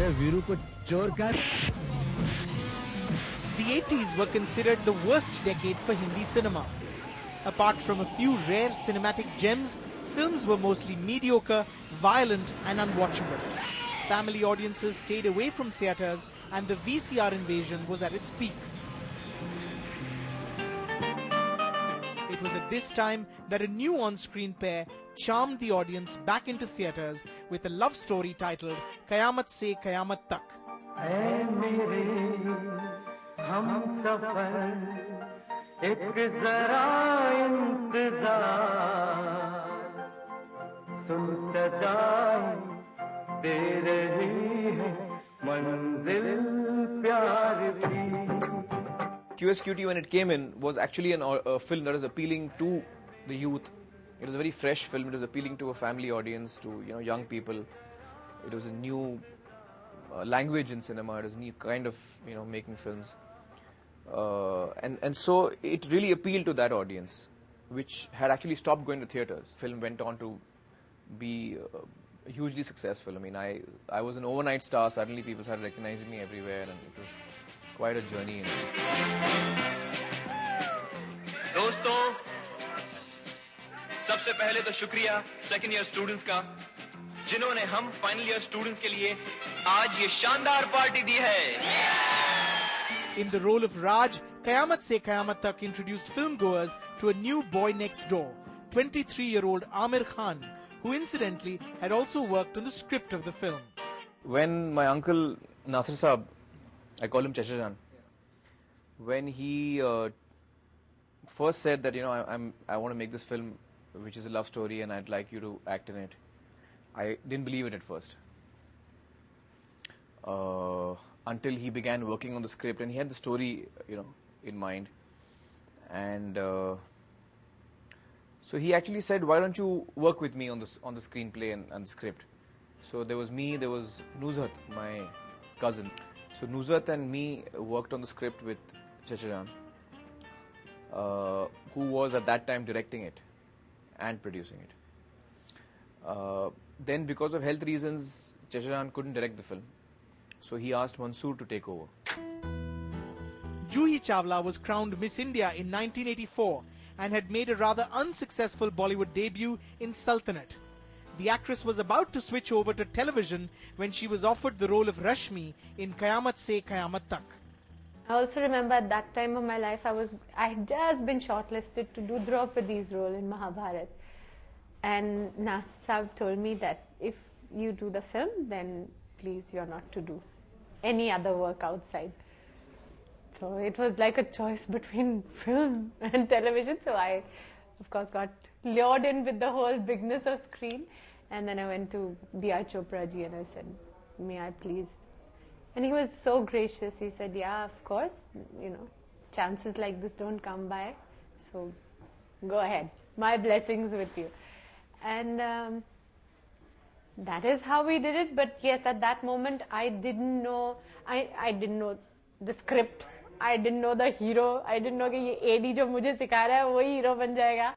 अरे वीरू को चोर कर. The 80s were considered the worst decade for Hindi cinema. Apart from a few rare cinematic gems, films were mostly mediocre, violent and unwatchable. Family audiences stayed away from theatres and the VCR invasion was at its peak. It was at this time that a new on-screen pair charmed the audience back into theatres with a love story titled Qayamat Se Qayamat Tak. QSQT, when it came in, was actually a film that was appealing to the youth. It was a very fresh film. It was appealing to a family audience, to young people. It was a new language in cinema. It was a new kind of making films, and so it really appealed to that audience, which had actually stopped going to theaters. Film went on to be hugely successful. I mean, I was an overnight star. Suddenly, people started recognizing me everywhere, and it was quite a journey. दोस्तों, सबसे पहले तो शुक्रिया second year students का, जिन्होंने हम final year students के लिए आज ये शानदार पार्टी दी है. In the role of Raj, Qayamat Se Qayamat Tak introduced filmgoers to a new boy next door, 23-year-old Aamir Khan, who incidentally had also worked on the script of the film. When my uncle Nasir Saab, I call him Chachajan, when he first said that I want to make this film, which is a love story, and I'd like you to act in it, I didn't believe it at first. Until he began working on the script, and he had the story, in mind, and so he actually said, "Why don't you work with me on the screenplay and the script?" So there was me, there was Nuzhat, my cousin. So Nuzhat and me worked on the script with Chachajan, who was at that time directing it and producing it. Then, because of health reasons, Chachajan couldn't direct the film, so he asked Mansoor to take over. Juhi Chawla was crowned Miss India in 1984 and had made a rather unsuccessful Bollywood debut in Sultanate. The actress was about to switch over to television when she was offered the role of Rashmi in Qayamat Se Qayamat Tak. I also remember at that time of my life, I had just been shortlisted to do Draupadi's role in Mahabharat. And Nasir told me that if you do the film, then please you're not to do any other work outside. So it was like a choice between film and television. So I, of course, got lured in with the whole bigness of screen. And then I went to B.R. Chopra ji and I said, may I please? And he was so gracious. He said, yeah, of course, chances like this don't come by. So go ahead. My blessings with you. And that is how we did it. But yes, at that moment, I didn't know, I didn't know the script. I didn't know the hero. I didn't know कि ये AD जो मुझे सिखा रहा है वही hero बन जाएगा.